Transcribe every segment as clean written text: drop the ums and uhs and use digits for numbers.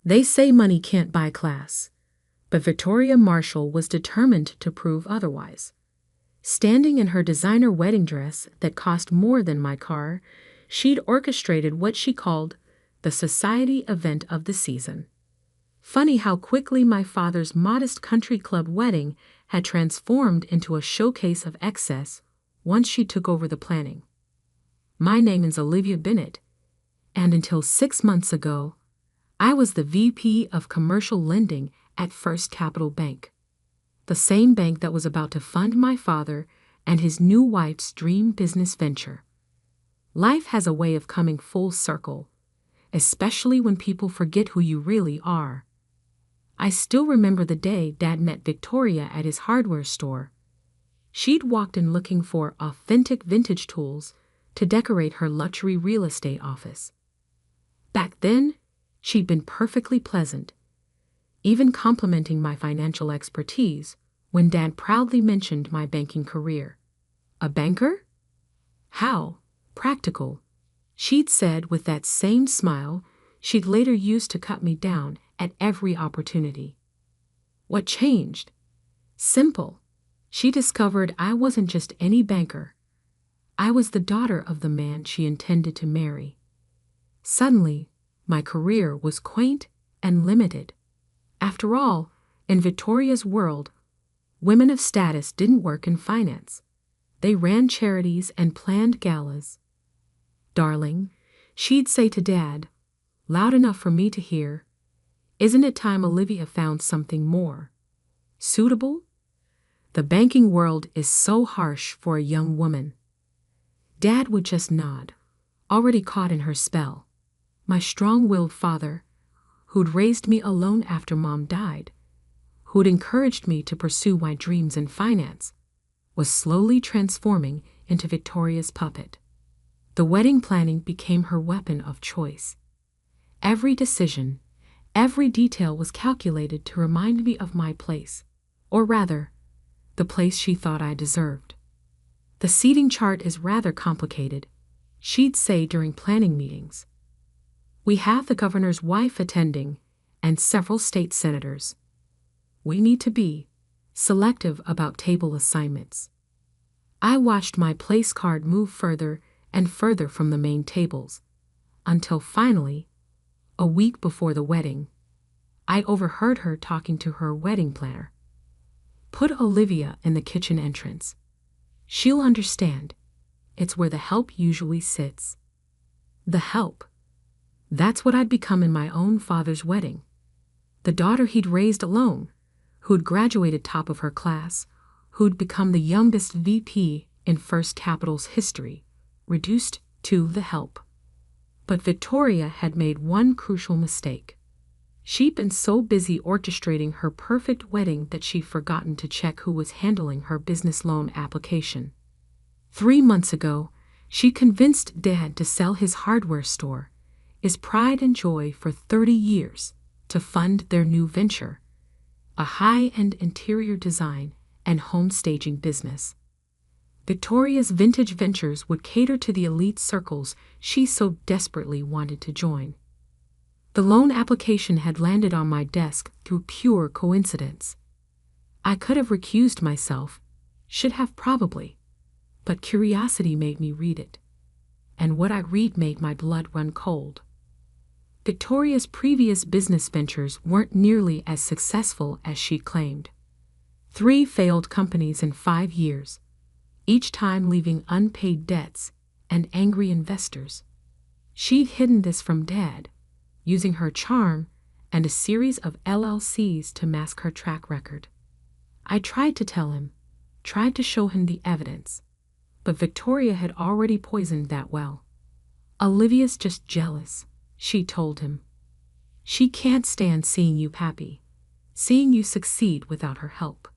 They say money can't buy class, but Victoria Marshall was determined to prove otherwise. Standing in her designer wedding dress that cost more than my car, she'd orchestrated what she called the society event of the season. Funny how quickly my father's modest country club wedding had transformed into a showcase of excess once she took over the planning. My name is Olivia Bennett, and until 6 months ago, I was the VP of Commercial Lending at First Capital Bank, the same bank that was about to fund my father and his new wife's dream business venture. Life has a way of coming full circle, especially when people forget who you really are. I still remember the day Dad met Victoria at his hardware store. She'd walked in looking for authentic vintage tools to decorate her luxury real estate office. Back then, she'd been perfectly pleasant, even complimenting my financial expertise when Dad proudly mentioned my banking career. A banker? How practical, she'd said with that same smile she'd later used to cut me down at every opportunity. What changed? Simple. She discovered I wasn't just any banker. I was the daughter of the man she intended to marry. Suddenly, my career was quaint and limited. After all, in Victoria's world, women of status didn't work in finance. They ran charities and planned galas. Darling, she'd say to Dad, loud enough for me to hear, isn't it time Olivia found something more suitable? The banking world is so harsh for a young woman. Dad would just nod, already caught in her spell. My strong-willed father, who'd raised me alone after Mom died, who'd encouraged me to pursue my dreams in finance, was slowly transforming into Victoria's puppet. The wedding planning became her weapon of choice. Every decision, every detail was calculated to remind me of my place, or rather, the place she thought I deserved. The seating chart is rather complicated, she'd say during planning meetings. We have the governor's wife attending and several state senators. We need to be selective about table assignments. I watched my place card move further and further from the main tables, until finally, a week before the wedding, I overheard her talking to her wedding planner. Put Olivia in the kitchen entrance. She'll understand. It's where the help usually sits. The help. That's what I'd become in my own father's wedding. The daughter he'd raised alone, who'd graduated top of her class, who'd become the youngest VP in First Capital's history, reduced to the help. But Victoria had made one crucial mistake. She'd been so busy orchestrating her perfect wedding that she'd forgotten to check who was handling her business loan application. 3 months ago, she convinced Dad to sell his hardware store, his pride and joy for 30 years, to fund their new venture, a high-end interior design and home staging business. Victoria's vintage ventures would cater to the elite circles she so desperately wanted to join. The loan application had landed on my desk through pure coincidence. I could have recused myself, should have probably, but curiosity made me read it, and what I read made my blood run cold. Victoria's previous business ventures weren't nearly as successful as she claimed. 3 failed companies in 5 years, each time leaving unpaid debts and angry investors. She'd hidden this from Dad, using her charm and a series of LLCs to mask her track record. I tried to tell him, tried to show him the evidence, but Victoria had already poisoned that well. Olivia's just jealous, she told him. She can't stand seeing you happy, seeing you succeed without her help.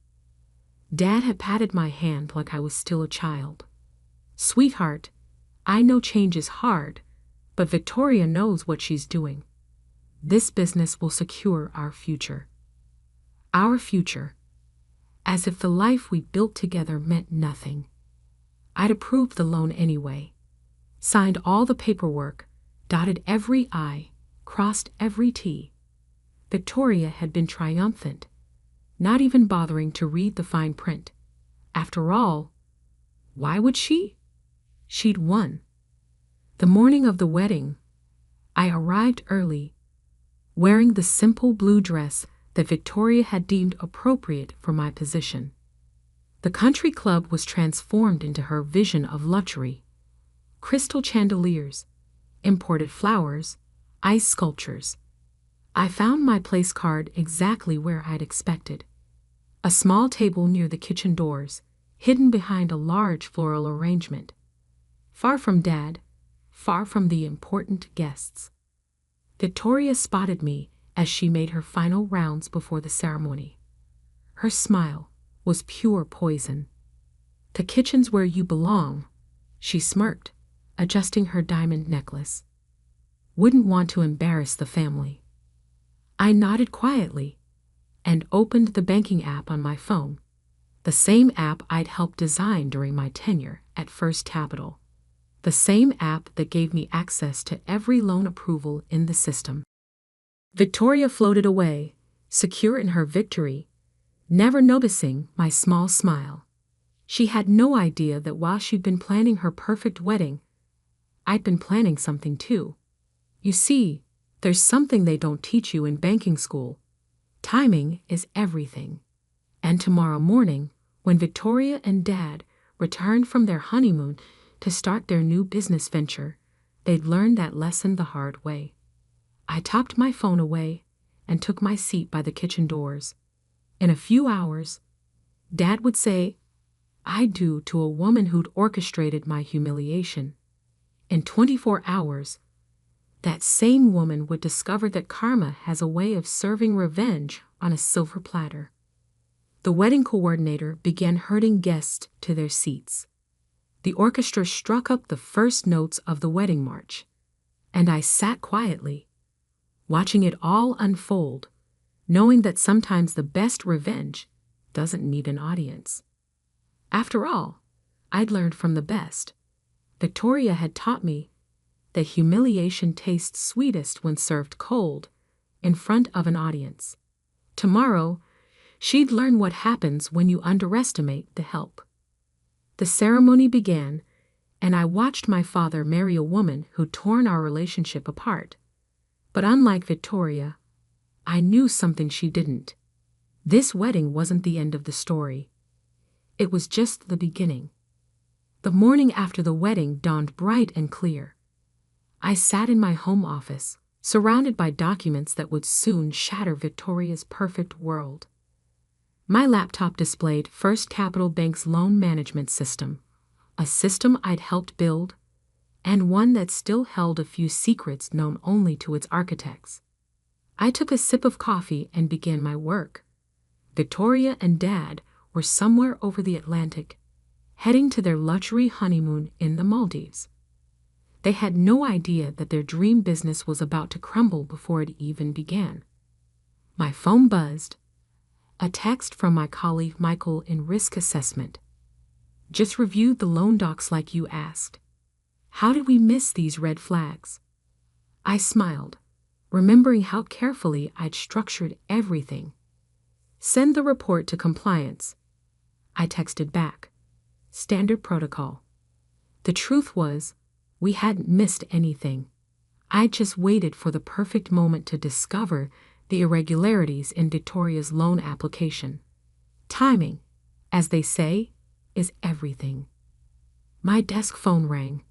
Dad had patted my hand like I was still a child. Sweetheart, I know change is hard, but Victoria knows what she's doing. This business will secure our future. Our future. As if the life we built together meant nothing. I'd approved the loan anyway, signed all the paperwork, dotted every I, crossed every T. Victoria had been triumphant, not even bothering to read the fine print. After all, why would she? She'd won. The morning of the wedding, I arrived early, wearing the simple blue dress that Victoria had deemed appropriate for my position. The country club was transformed into her vision of luxury. Crystal chandeliers, imported flowers, ice sculptures. I found my place card exactly where I'd expected. A small table near the kitchen doors, hidden behind a large floral arrangement. Far from Dad, far from the important guests. Victoria spotted me as she made her final rounds before the ceremony. Her smile was pure poison. "The kitchen's where you belong," she smirked, adjusting her diamond necklace. "Wouldn't want to embarrass the family." I nodded quietly and opened the banking app on my phone, the same app I'd helped design during my tenure at First Capital, the same app that gave me access to every loan approval in the system. Victoria floated away, secure in her victory, never noticing my small smile. She had no idea that while she'd been planning her perfect wedding, I'd been planning something too. You see, there's something they don't teach you in banking school. Timing is everything. And tomorrow morning, when Victoria and Dad returned from their honeymoon to start their new business venture, they'd learn that lesson the hard way. I tucked my phone away and took my seat by the kitchen doors. In a few hours, Dad would say, "I do" to a woman who'd orchestrated my humiliation. In 24 hours, that same woman would discover that karma has a way of serving revenge on a silver platter. The wedding coordinator began herding guests to their seats. The orchestra struck up the first notes of the wedding march, and I sat quietly, watching it all unfold, knowing that sometimes the best revenge doesn't need an audience. After all, I'd learned from the best. Victoria had taught me that humiliation tastes sweetest when served cold, in front of an audience. Tomorrow, she'd learn what happens when you underestimate the help. The ceremony began, and I watched my father marry a woman who'd torn our relationship apart. But unlike Victoria, I knew something she didn't. This wedding wasn't the end of the story. It was just the beginning. The morning after the wedding dawned bright and clear. I sat in my home office, surrounded by documents that would soon shatter Victoria's perfect world. My laptop displayed First Capital Bank's loan management system, a system I'd helped build, and one that still held a few secrets known only to its architects. I took a sip of coffee and began my work. Victoria and Dad were somewhere over the Atlantic, heading to their luxury honeymoon in the Maldives. They had no idea that their dream business was about to crumble before it even began. My phone buzzed. A text from my colleague Michael in risk assessment. "Just reviewed the loan docs like you asked. How did we miss these red flags?" I smiled, remembering how carefully I'd structured everything. "Send the report to compliance." I texted back. Standard protocol. The truth was, we hadn't missed anything. I'd just waited for the perfect moment to discover the irregularities in Victoria's loan application. Timing, as they say, is everything. My desk phone rang.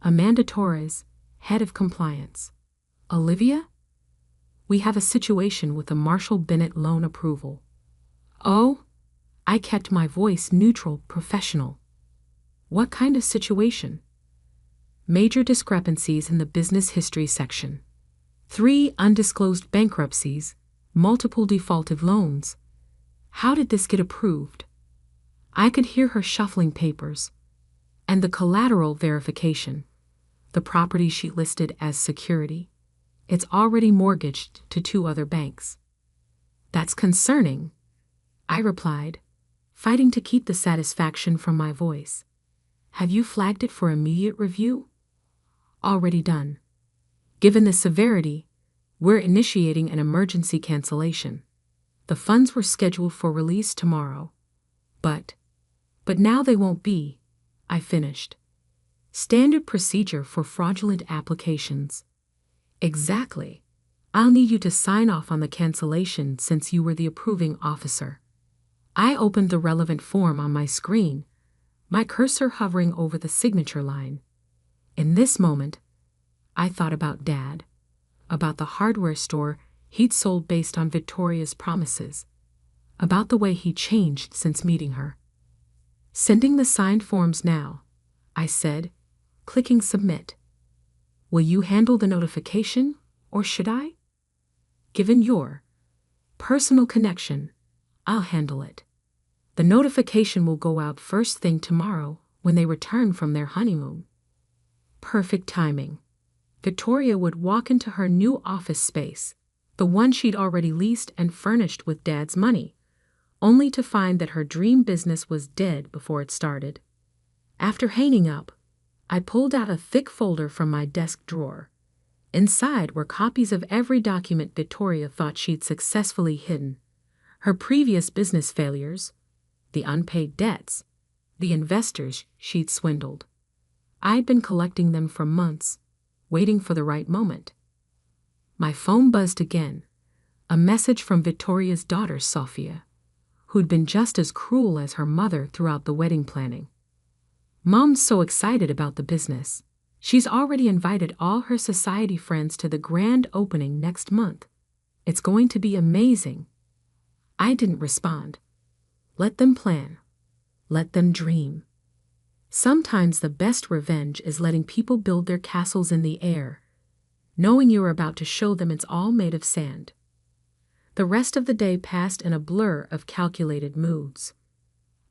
Amanda Torres, head of compliance. "Olivia? We have a situation with the Marshall Bennett loan approval." "Oh?" I kept my voice neutral, professional. "What kind of situation?" "Major discrepancies in the business history section. 3 undisclosed bankruptcies, multiple defaulted loans. How did this get approved?" I could hear her shuffling papers. "And the collateral verification, the property she listed as security, it's already mortgaged to 2 other banks." "That's concerning," I replied, fighting to keep the satisfaction from my voice. "Have you flagged it for immediate review?" "Already done. Given the severity, We're initiating an emergency cancellation. The funds were scheduled for release tomorrow. But now they won't be, I finished. Standard procedure for fraudulent applications. Exactly. I'll need you to sign off on the cancellation since you were the approving officer. I opened the relevant form on my screen, my cursor hovering over the signature line. In this moment, I thought about Dad, about the hardware store he'd sold based on Victoria's promises, about the way he changed since meeting her. Sending the signed forms now, I said, clicking submit. Will you handle the notification, or should I? Given your personal connection, I'll handle it. The notification will go out first thing tomorrow when they return from their honeymoon. Perfect timing. Victoria would walk into her new office space, the one she'd already leased and furnished with Dad's money, only to find that her dream business was dead before it started. After hanging up, I pulled out a thick folder from my desk drawer. Inside were copies of every document Victoria thought she'd successfully hidden. Her previous business failures, the unpaid debts, the investors she'd swindled. I'd been collecting them for months, waiting for the right moment. My phone buzzed again, a message from Victoria's daughter, Sophia, who'd been just as cruel as her mother throughout the wedding planning. Mom's so excited about the business. She's already invited all her society friends to the grand opening next month. It's going to be amazing. I didn't respond. Let them plan. Let them dream. Sometimes the best revenge is letting people build their castles in the air, knowing you're about to show them it's all made of sand. The rest of the day passed in a blur of calculated moods.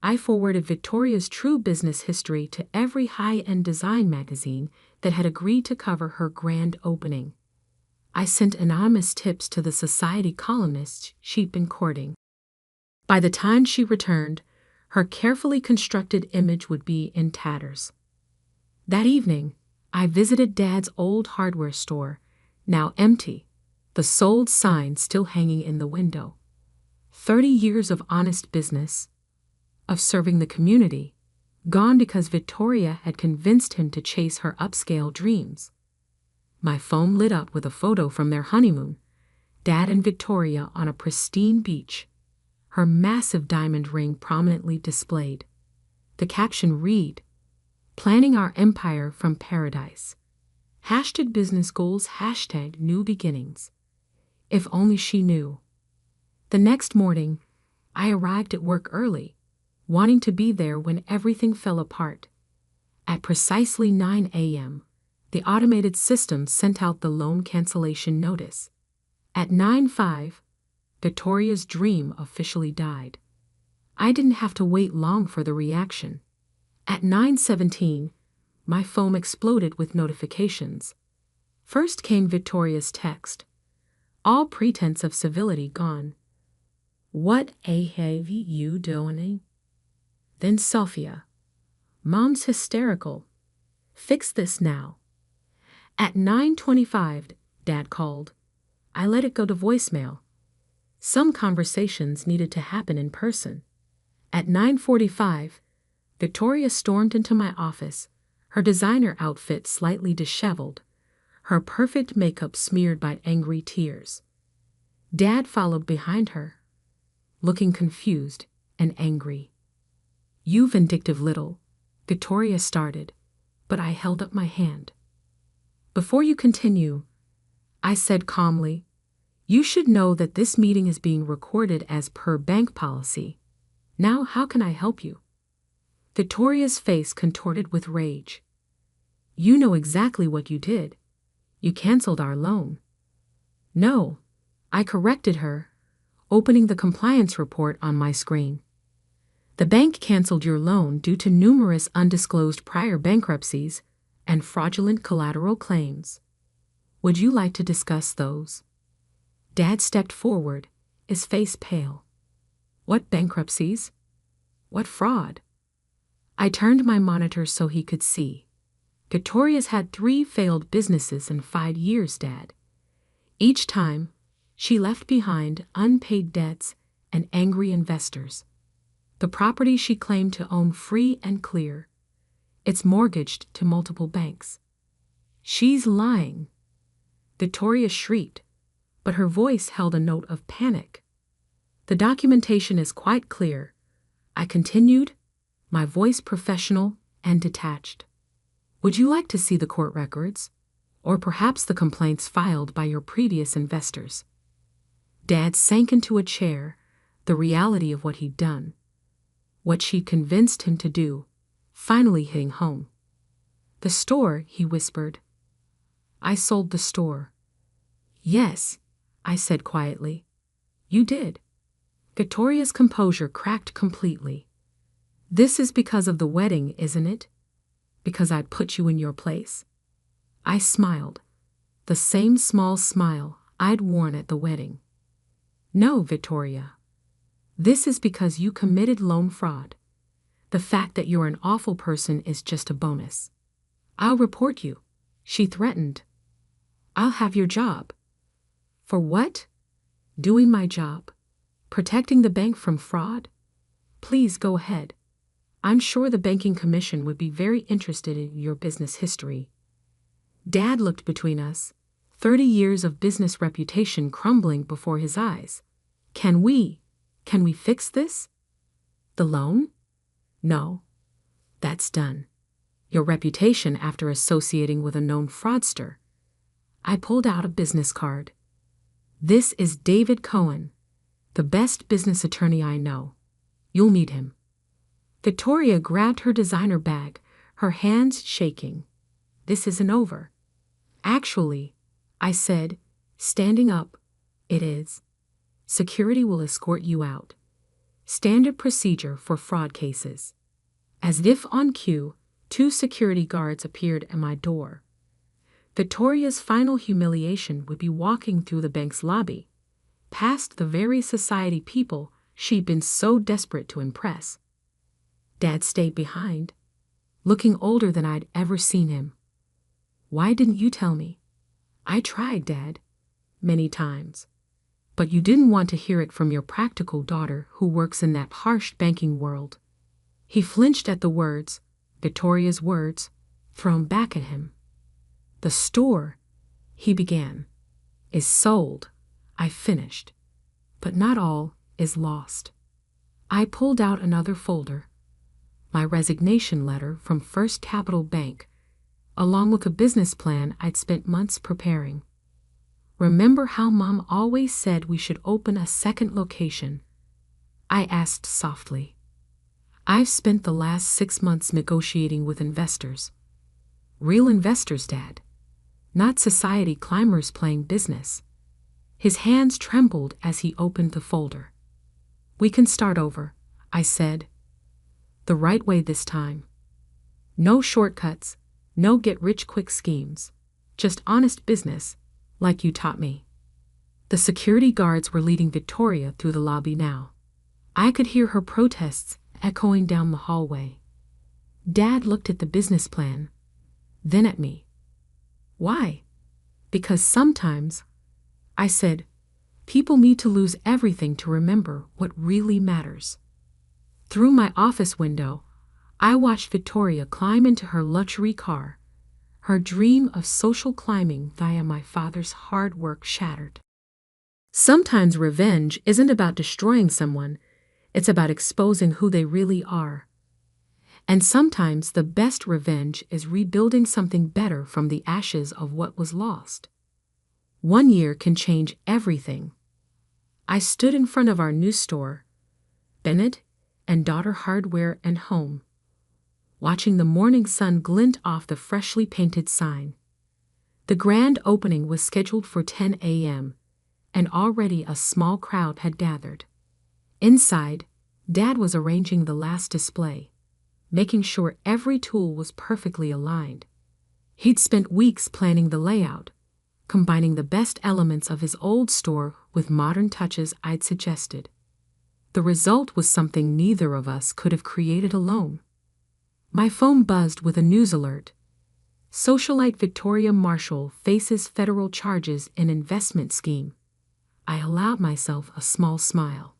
I forwarded Victoria's true business history to every high-end design magazine that had agreed to cover her grand opening. I sent anonymous tips to the society columnists she'd been courting. By the time she returned, her carefully constructed image would be in tatters. That evening, I visited Dad's old hardware store, now empty, the sold sign still hanging in the window. 30 years of honest business, of serving the community, gone because Victoria had convinced him to chase her upscale dreams. My phone lit up with a photo from their honeymoon, Dad and Victoria on a pristine beach, her massive diamond ring prominently displayed. The caption read, "Planning our empire from paradise. Hashtag business goals, hashtag new beginnings." If only she knew. The next morning, I arrived at work early, wanting to be there when everything fell apart. At precisely 9 a.m., the automated system sent out the loan cancellation notice. At 9:05, Victoria's dream officially died. I didn't have to wait long for the reaction. At 9:17, my phone exploded with notifications. First came Victoria's text. All pretense of civility gone. "What have you doing?" Then Sophia. "Mom's hysterical. Fix this now." At 9:25, Dad called. I let it go to voicemail. Some conversations needed to happen in person. At 9:45, Victoria stormed into my office, her designer outfit slightly disheveled, her perfect makeup smeared by angry tears. Dad followed behind her, looking confused and angry. "You vindictive little," Victoria started, but I held up my hand. "Before you continue," I said calmly, "you should know that this meeting is being recorded as per bank policy. Now how can I help you?" Victoria's face contorted with rage. "You know exactly what you did. You canceled our loan." "No," I corrected her, opening the compliance report on my screen. "The bank canceled your loan due to numerous undisclosed prior bankruptcies and fraudulent collateral claims. Would you like to discuss those?" Dad stepped forward, his face pale. "What bankruptcies? What fraud?" I turned my monitor so he could see. "Victoria's had 3 failed businesses in 5 years, Dad. Each time, she left behind unpaid debts and angry investors. The property she claimed to own free and clear. It's mortgaged to multiple banks. She's lying. Victoria shrieked, but her voice held a note of panic. The documentation is quite clear, I continued, my voice professional and detached. Would you like to see the court records? Or perhaps the complaints filed by your previous investors? Dad sank into a chair, the reality of what he'd done. What she'd convinced him to do, finally hitting home. The store, he whispered. I sold the store. Yes, I said quietly. You did. Victoria's composure cracked completely. This is because of the wedding, isn't it? Because I'd put you in your place. I smiled, the same small smile I'd worn at the wedding. No, Victoria. This is because you committed loan fraud. The fact that you're an awful person is just a bonus. I'll report you, she threatened. I'll have your job. For what? Doing my job. Protecting the bank from fraud? Please go ahead. I'm sure the banking commission would be very interested in your business history. Dad looked between us, 30 years of business reputation crumbling before his eyes. Can we fix this? The loan? No. That's done. Your reputation after associating with a known fraudster. I pulled out a business card. This is David Cohen, the best business attorney I know. You'll meet him. Victoria grabbed her designer bag, her hands shaking. This isn't over. Actually, I said, standing up, it is. Security will escort you out. Standard procedure for fraud cases. As if on cue, 2 security guards appeared at my door. Victoria's final humiliation would be walking through the bank's lobby, past the very society people she'd been so desperate to impress. Dad stayed behind, looking older than I'd ever seen him. Why didn't you tell me? I tried, Dad, many times. But you didn't want to hear it from your practical daughter who works in that harsh banking world. He flinched at the words, Victoria's words, thrown back at him. The store, he began, is sold, I finished. But not all is lost. I pulled out another folder, my resignation letter from First Capital Bank, along with a business plan I'd spent months preparing. Remember how Mom always said we should open a second location? I asked softly. I've spent the last 6 months negotiating with investors. Real investors, Dad. Not society climbers playing business. His hands trembled as he opened the folder. We can start over, I said. The right way this time. No shortcuts, no get-rich-quick schemes. Just honest business, like you taught me. The security guards were leading Victoria through the lobby now. I could hear her protests echoing down the hallway. Dad looked at the business plan, then at me. Why? Because sometimes, I said, people need to lose everything to remember what really matters. Through my office window, I watched Victoria climb into her luxury car, her dream of social climbing via my father's hard work shattered. Sometimes revenge isn't about destroying someone, it's about exposing who they really are. And sometimes the best revenge is rebuilding something better from the ashes of what was lost. 1 year can change everything. I stood in front of our new store, Bennett and Daughter Hardware and Home, watching the morning sun glint off the freshly painted sign. The grand opening was scheduled for 10 a.m., and already a small crowd had gathered. Inside, Dad was arranging the last display, making sure every tool was perfectly aligned. He'd spent weeks planning the layout, combining the best elements of his old store with modern touches I'd suggested. The result was something neither of us could have created alone. My phone buzzed with a news alert. Socialite Victoria Marshall faces federal charges in investment scheme. I allowed myself a small smile.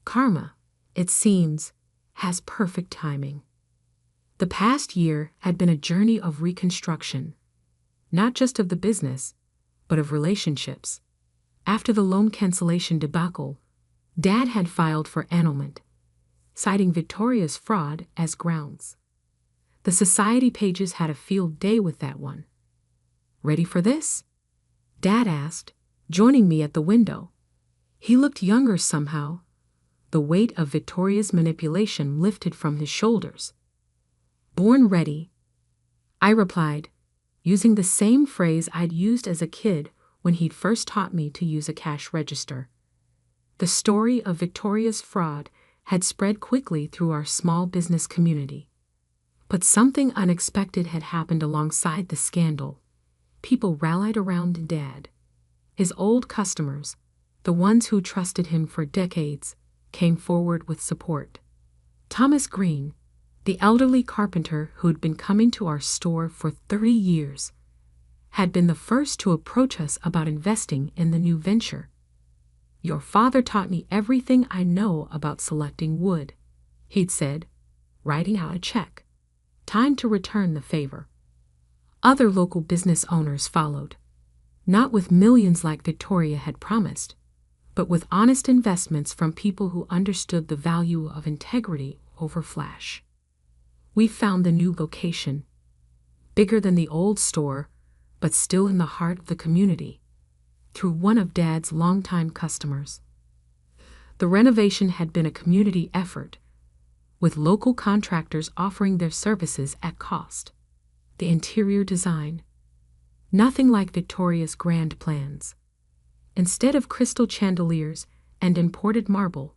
Karma, it seems, has perfect timing. The past year had been a journey of reconstruction, not just of the business, but of relationships. After the loan cancellation debacle, Dad had filed for annulment, citing Victoria's fraud as grounds. The society pages had a field day with that one. "Ready for this?" Dad asked, joining me at the window. He looked younger somehow. The weight of Victoria's manipulation lifted from his shoulders. "Born ready," I replied, using the same phrase I'd used as a kid when he'd first taught me to use a cash register. The story of Victoria's fraud had spread quickly through our small business community. But something unexpected had happened alongside the scandal. People rallied around Dad. His old customers, the ones who trusted him for decades, came forward with support. Thomas Green, the elderly carpenter who'd been coming to our store for 30 years, had been the first to approach us about investing in the new venture. "Your father taught me everything I know about selecting wood," he'd said, writing out a check. Time to return the favor. Other local business owners followed, not with millions like Victoria had promised, but with honest investments from people who understood the value of integrity over flash. We found the new location, bigger than the old store, but still in the heart of the community, through one of Dad's longtime customers. The renovation had been a community effort, with local contractors offering their services at cost. The interior design, nothing like Victoria's grand plans. Instead of crystal chandeliers and imported marble,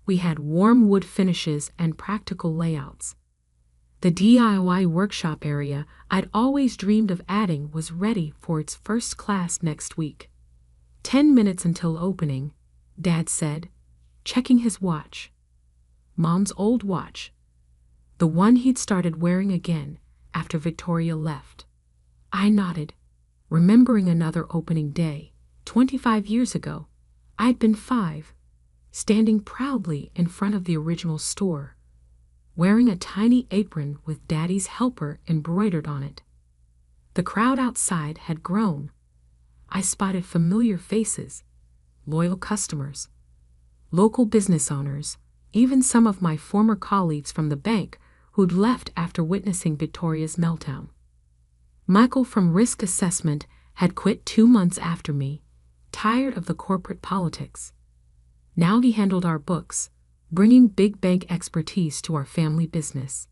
we had warm wood finishes and practical layouts. The DIY workshop area I'd always dreamed of adding was ready for its first class next week. 10 minutes until opening, Dad said, checking his watch. Mom's old watch, the one he'd started wearing again after Victoria left. I nodded, remembering another opening day, 25 years ago. I'd been 5, standing proudly in front of the original store, wearing a tiny apron with Daddy's helper embroidered on it. The crowd outside had grown. I spotted familiar faces, loyal customers, local business owners, even some of my former colleagues from the bank who'd left after witnessing Victoria's meltdown. Michael from Risk Assessment had quit 2 months after me, tired of the corporate politics. Now he handled our books, bringing big bank expertise to our family business.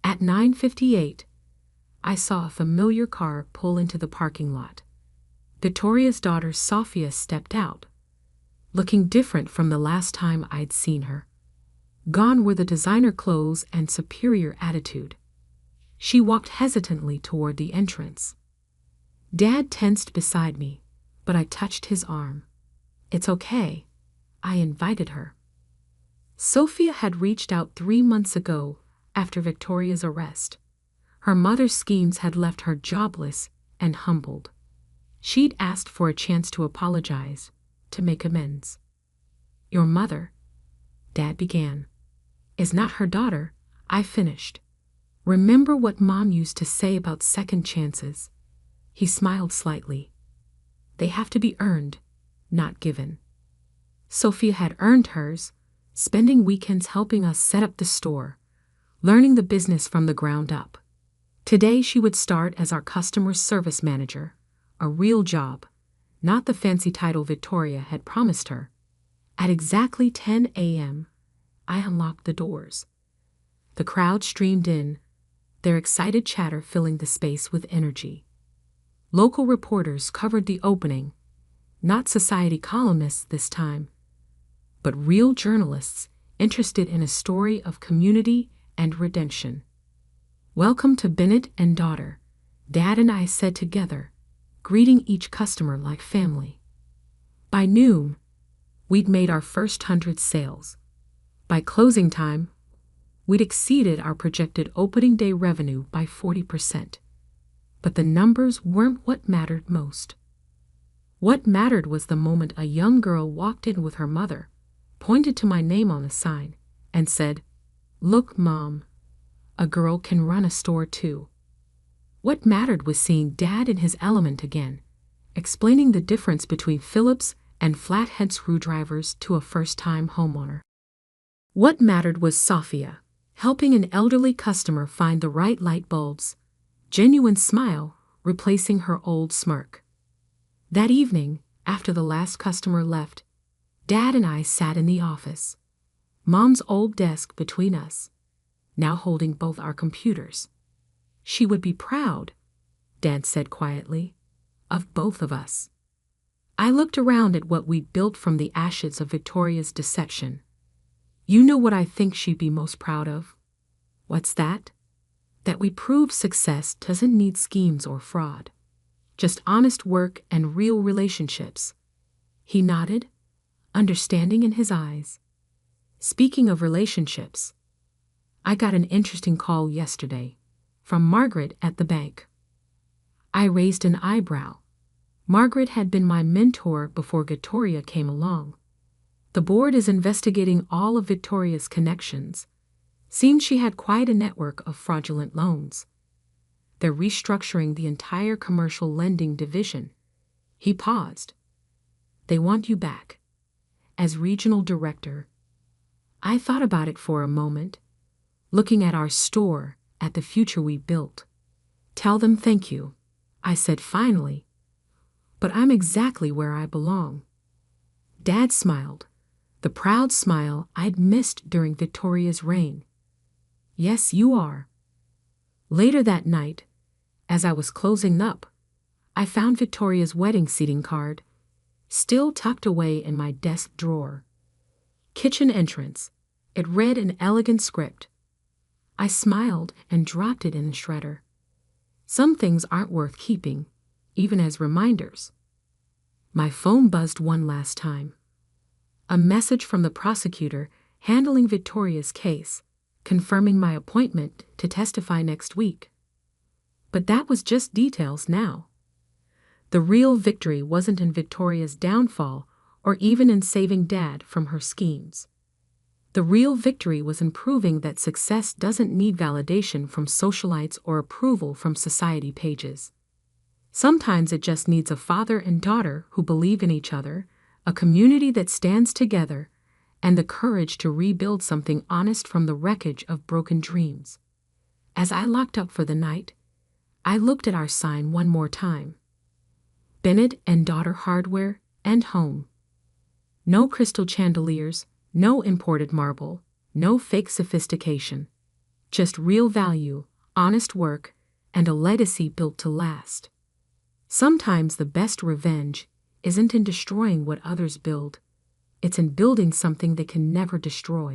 At 9:58, I saw a familiar car pull into the parking lot. Victoria's daughter Sophia stepped out, looking different from the last time I'd seen her. Gone were the designer clothes and superior attitude. She walked hesitantly toward the entrance. Dad tensed beside me, but I touched his arm. "It's okay," I invited her. Sophia had reached out 3 months ago after Victoria's arrest. Her mother's schemes had left her jobless and humbled. She'd asked for a chance to apologize, to make amends. "Your mother," Dad began, "is not her daughter," I finished. "Remember what Mom used to say about second chances?" He smiled slightly. "They have to be earned, not given." Sophia had earned hers, spending weekends helping us set up the store, learning the business from the ground up. Today she would start as our customer service manager, a real job, not the fancy title Victoria had promised her. At exactly 10 a.m., I unlocked the doors. The crowd streamed in, their excited chatter filling the space with energy. Local reporters covered the opening, not society columnists this time, but real journalists interested in a story of community and redemption. "Welcome to Bennett and Daughter," Dad and I said together, greeting each customer like family. By noon, we'd made our first 100 sales. By closing time, we'd exceeded our projected opening day revenue by 40%. But the numbers weren't what mattered most. What mattered was the moment a young girl walked in with her mother, pointed to my name on the sign, and said, "Look, Mom, a girl can run a store too." What mattered was seeing Dad in his element again, explaining the difference between Phillips and flathead screwdrivers to a first-time homeowner. What mattered was Sophia, helping an elderly customer find the right light bulbs, genuine smile replacing her old smirk. That evening, after the last customer left, Dad and I sat in the office, Mom's old desk between us, now holding both our computers. She would be proud, Dad said quietly, of both of us. I looked around at what we'd built from the ashes of Victoria's deception. You know what I think she'd be most proud of? What's that? That we proved success doesn't need schemes or fraud. Just honest work and real relationships. He nodded, understanding in his eyes. Speaking of relationships, I got an interesting call yesterday from Margaret at the bank. I raised an eyebrow. Margaret had been my mentor before Victoria came along. The board is investigating all of Victoria's connections. Seemed she had quite a network of fraudulent loans. They're restructuring the entire commercial lending division. He paused. They want you back as regional director. I thought about it for a moment, looking at our store, at the future we built. Tell them thank you, I said finally. But I'm exactly where I belong. Dad smiled, the proud smile I'd missed during Victoria's reign. Yes, you are. Later that night, as I was closing up, I found Victoria's wedding seating card, still tucked away in my desk drawer. Kitchen entrance. It read in elegant script. I smiled and dropped it in the shredder. Some things aren't worth keeping, even as reminders. My phone buzzed one last time. A message from the prosecutor handling Victoria's case, confirming my appointment to testify next week. But that was just details now. The real victory wasn't in Victoria's downfall or even in saving Dad from her schemes. The real victory was in proving that success doesn't need validation from socialites or approval from society pages. Sometimes it just needs a father and daughter who believe in each other, a community that stands together, and the courage to rebuild something honest from the wreckage of broken dreams. As I locked up for the night, I looked at our sign one more time. Bennett and Daughter Hardware and Home. No crystal chandeliers, no imported marble, no fake sophistication. Just real value, honest work, and a legacy built to last. Sometimes the best revenge isn't in destroying what others build. It's in building something they can never destroy.